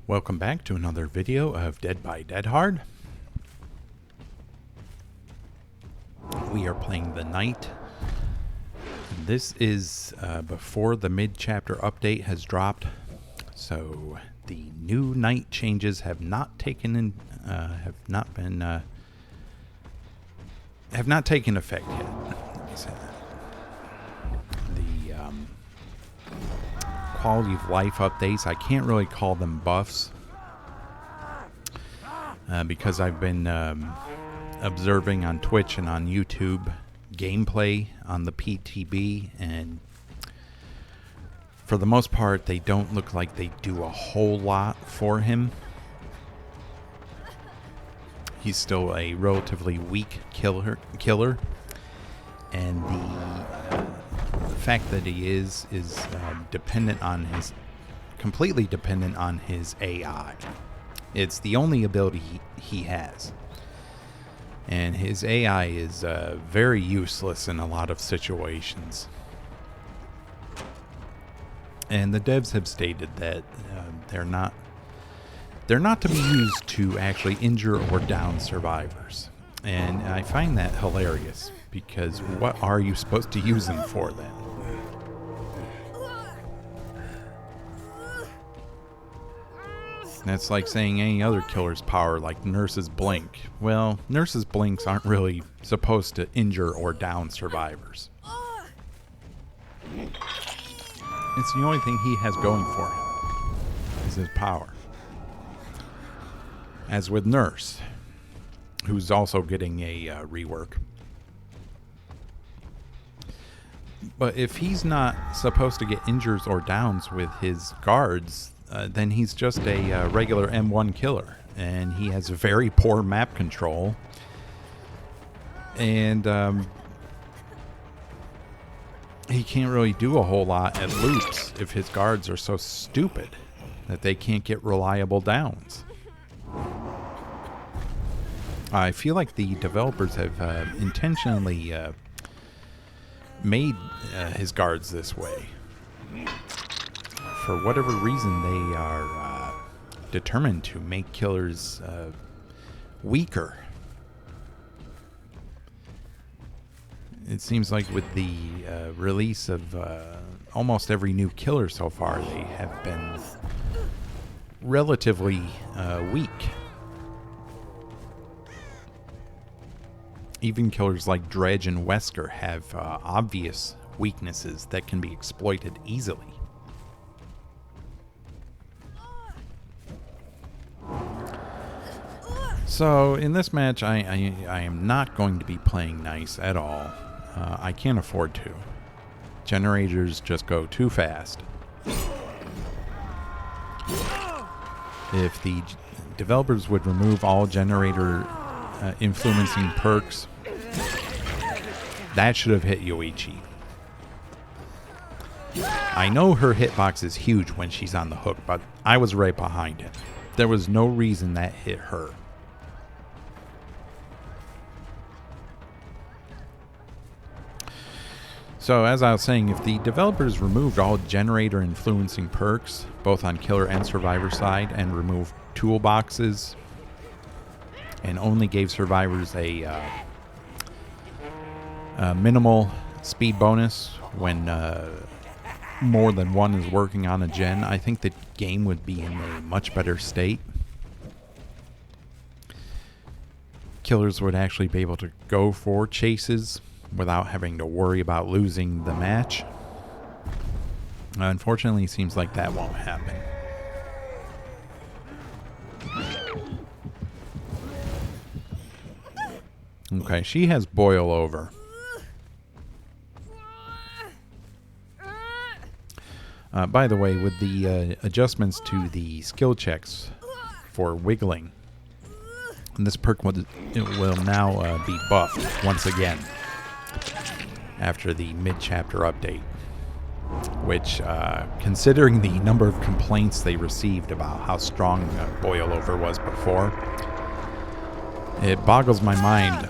Welcome back to another video of Dead by Dead Hard. We are playing the Knight. This is before the mid-chapter update has dropped, so the new Knight changes have not taken effect yet. Let me say that. The quality of life updates, I can't really call them buffs because I've been observing on Twitch and on YouTube gameplay on the PTB, and for the most part they don't look like they do a whole lot for him. He's still a relatively weak killer, and the fact that he is completely dependent on his AI. It's the only ability he has, and his AI is very useless in a lot of situations. And the devs have stated that they're not to be used to actually injure or down survivors. And I find that hilarious, because what are you supposed to use them for then? That's like saying any other killer's power, like Nurse's Blink. Well, Nurse's Blinks aren't really supposed to injure or down survivors. It's the only thing he has going for him, is his power. As with Nurse, who's also getting a rework. But if he's not supposed to get injures or downs with his guards, then he's just a regular M1 killer, and he has very poor map control, and he can't really do a whole lot at loops if his guards are so stupid that they can't get reliable downs. I feel like the developers have intentionally made his guards this way. For whatever reason, they are determined to make killers weaker. It seems like with the release of almost every new killer so far, they have been relatively weak. Even killers like Dredge and Wesker have obvious weaknesses that can be exploited easily. So in this match, I am not going to be playing nice at all. I can't afford to. Generators just go too fast. If the developers would remove all generator influencing perks, that should have hit Yoichi. I know her hitbox is huge when she's on the hook, but I was right behind it. There was no reason that hit her. So as I was saying, if the developers removed all generator influencing perks, both on killer and survivor side, and removed toolboxes, and only gave survivors a minimal speed bonus when more than one is working on a gen, I think the game would be in a much better state. Killers would actually be able to go for chases without having to worry about losing the match. Unfortunately, it seems like that won't happen. Okay, she has boil over. By the way, with the adjustments to the skill checks for wiggling, this perk will now be buffed once again after the mid-chapter update, which, considering the number of complaints they received about how strong boil over was before, it boggles my mind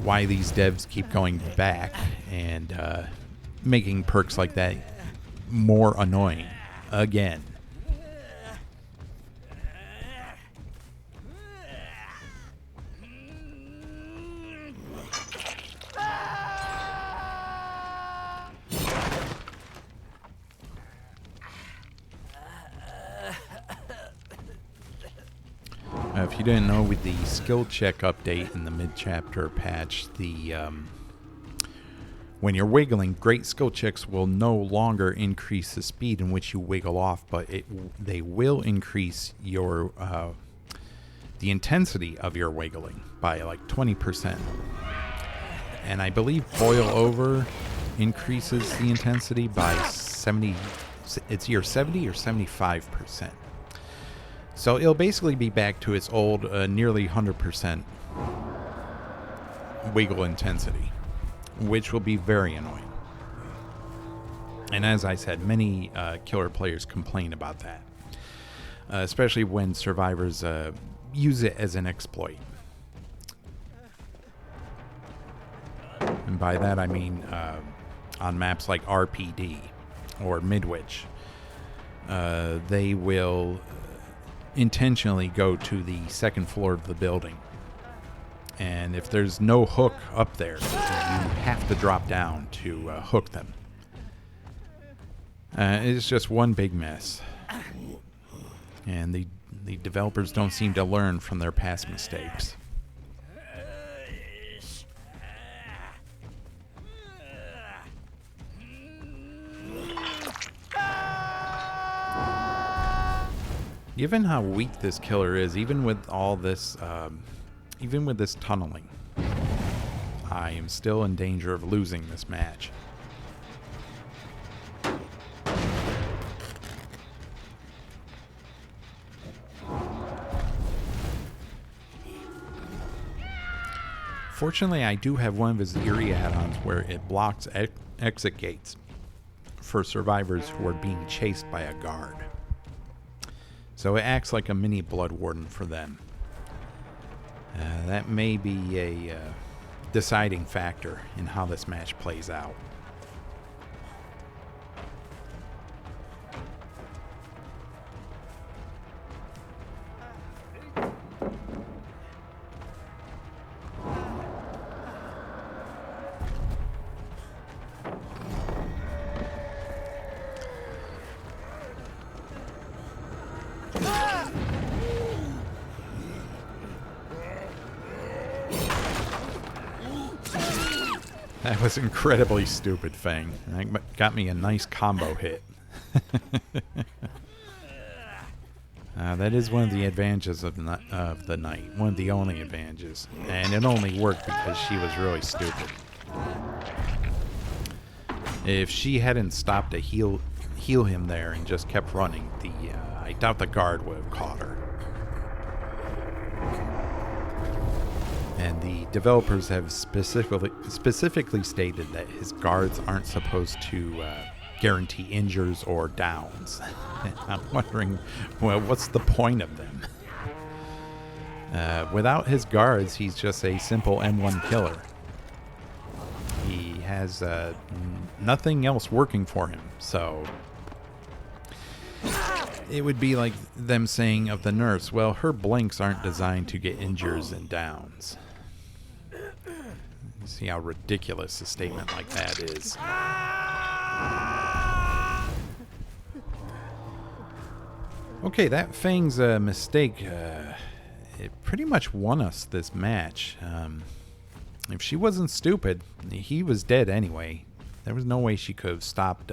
why these devs keep going back and making perks like that more annoying again. if you didn't know, with the skill check update in the mid-chapter patch, when you're wiggling, great skill checks will no longer increase the speed in which you wiggle off, but they will increase your the intensity of your wiggling by like 20%. And I believe Boil Over increases the intensity by 70. It's either 70 or 75%. So it'll basically be back to its old nearly 100% wiggle intensity, which will be very annoying. And as I said, many killer players complain about that, especially when survivors use it as an exploit. And by that I mean on maps like RPD or Midwich, they will intentionally go to the second floor of the building. And if there's no hook up there, you have to drop down to hook them. It's just one big mess. And the developers don't seem to learn from their past mistakes. Given how weak this killer is, even with all this, even with this tunneling, I am still in danger of losing this match. Fortunately, I do have one of his eerie add-ons where it blocks exit gates for survivors who are being chased by a guard. So it acts like a mini Blood Warden for them. That may be a deciding factor in how this match plays out. That was incredibly stupid, Fang. That got me a nice combo hit. That is one of the advantages of the night. One of the only advantages. And it only worked because she was really stupid. If she hadn't stopped to heal him there and just kept running, I doubt the guard would have caught her. And the developers have specifically stated that his guards aren't supposed to guarantee injures or downs. I'm wondering, well, what's the point of them? Without his guards, he's just a simple M1 killer. He has nothing else working for him, so it would be like them saying of the nurse, well, her blinks aren't designed to get injures and downs. You see how ridiculous a statement like that is. Okay, that Fang's mistake, it pretty much won us this match. If she wasn't stupid, he was dead anyway. There was no way she could have stopped.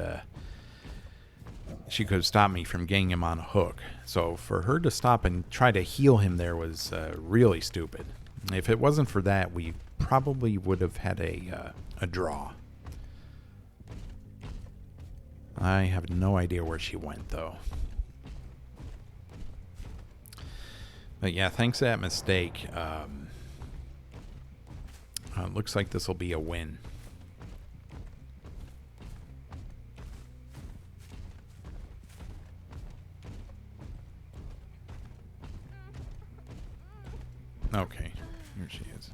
She could have stopped me from getting him on a hook. So for her to stop and try to heal him there was really stupid. If it wasn't for that, we probably would have had a draw. I have no idea where she went, though. But yeah, thanks to that mistake, looks like this will be a win. Okay, here she is.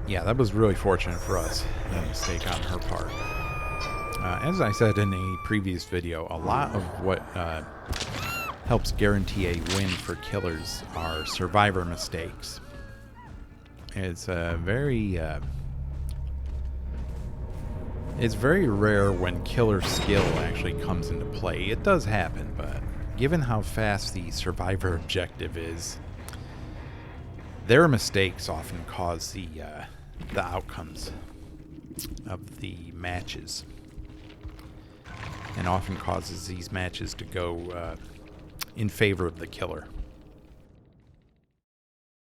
Yeah, that was really fortunate for us. A mistake on her part. As I said in a previous video, a lot of what helps guarantee a win for killers are survivor mistakes. It's it's very rare when killer skill actually comes into play. It does happen, but given how fast the survivor objective is, their mistakes often cause the outcomes of the matches, and often causes these matches to go in favor of the killer.